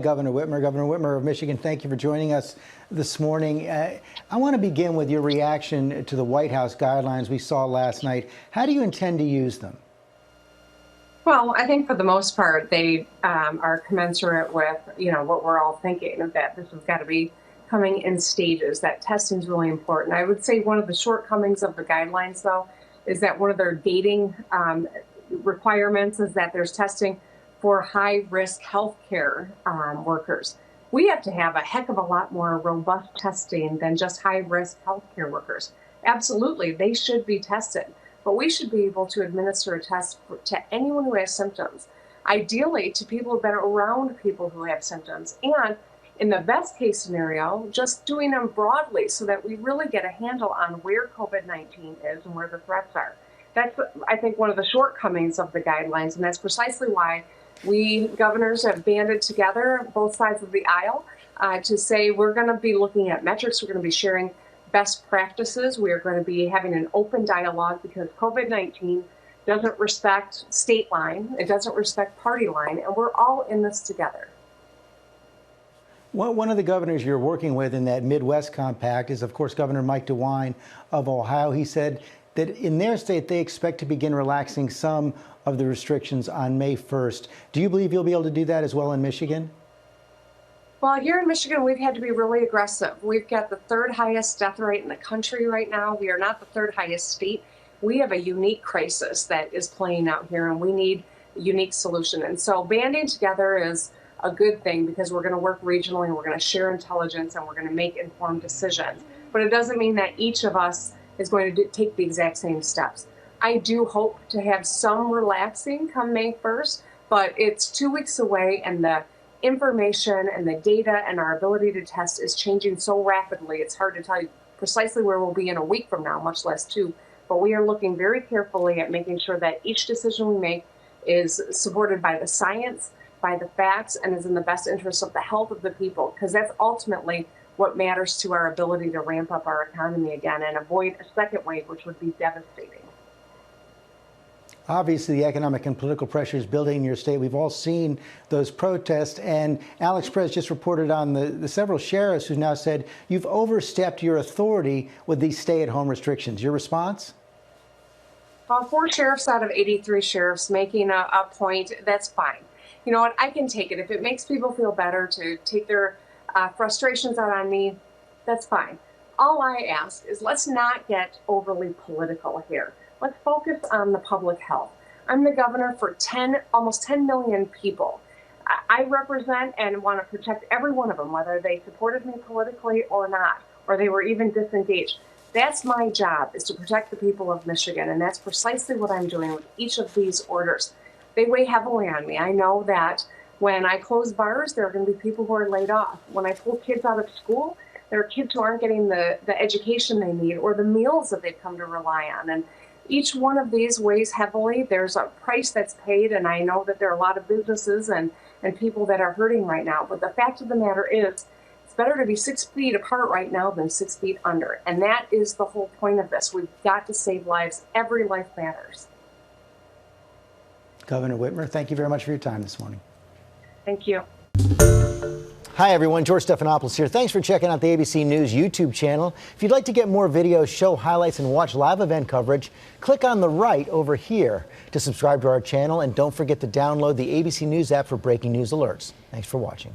Governor Whitmer of Michigan, thank you for joining us this morning. I want to begin with your reaction to the White House guidelines we saw last night. How do you intend to use them? Well, I think for the most part, they are commensurate with, what we're all thinking, of that this has got to be coming in stages, that testing is really important. I would say one of the shortcomings of the guidelines, though, is that one of their gating requirements is that there's testing for high-risk healthcare workers. We have to have a heck of a lot more robust testing than just high-risk healthcare workers. Absolutely, they should be tested, but we should be able to administer a test to anyone who has symptoms, ideally to people who've been around people who have symptoms, and in the best case scenario, just doing them broadly so that we really get a handle on where COVID-19 is and where the threats are. That's, I think, one of the shortcomings of the guidelines, and that's precisely why we governors have banded together, both sides of the aisle, to say we're going to be looking at metrics, we're going to be sharing best practices, we are going to be having an open dialogue, because COVID-19 doesn't respect state line, it doesn't respect party line, and we're all in this together. Well, one of the governors you're working with in that Midwest Compact is, of course, Governor Mike DeWine of Ohio. He said that in their state, they expect to begin relaxing some of the restrictions on May 1st. Do you believe you'll be able to do that as well in Michigan? Well, here in Michigan, we've had to be really aggressive. We've got the third highest death rate in the country right now. We are not the third highest state. We have a unique crisis that is playing out here, and we need a unique solution. And so banding together is a good thing, because we're going to work regionally, and we're going to share intelligence, and we're going to make informed decisions. But it doesn't mean that each of us is going to take the exact same steps. I do hope to have some relaxing come May 1st, but it's 2 weeks away, and the information and the data and our ability to test is changing so rapidly. It's hard to tell you precisely where we'll be in a week from now, much less two. But we are looking very carefully at making sure that each decision we make is supported by the science, by the facts, and is in the best interest of the health of the people, because that's ultimately what matters to our ability to ramp up our economy again and avoid a second wave, which would be devastating. Obviously, the economic and political pressures building in your state. We've all seen those protests, and Alex Perez just reported on the several sheriffs who now said you've overstepped your authority with these stay-at-home restrictions. Your response? Well, 4 sheriffs out of 83 sheriffs making a point, that's fine. You know what, I can take it. If it makes people feel better to take their frustrations out on me, that's fine. All I ask is let's not get overly political here. Let's focus on the public health. I'm the governor for almost 10 million people. I represent and want to protect every one of them, whether they supported me politically or not, or they were even disengaged. That's my job, is to protect the people of Michigan, and that's precisely what I'm doing with each of these orders. They weigh heavily on me. I know that when I close bars, there are going to be people who are laid off. When I pull kids out of school, there are kids who aren't getting the education they need or the meals that they've come to rely on. And each one of these weighs heavily. There's a price that's paid, and I know that there are a lot of businesses and people that are hurting right now. But the fact of the matter is, it's better to be 6 feet apart right now than 6 feet under. And that is the whole point of this. We've got to save lives. Every life matters. Governor Whitmer, thank you very much for your time this morning. Thank you. Hi, everyone. George Stephanopoulos here. Thanks for checking out the ABC News YouTube channel. If you'd like to get more videos, show highlights, and watch live event coverage, click on the right over here to subscribe to our channel. And don't forget to download the ABC News app for breaking news alerts. Thanks for watching.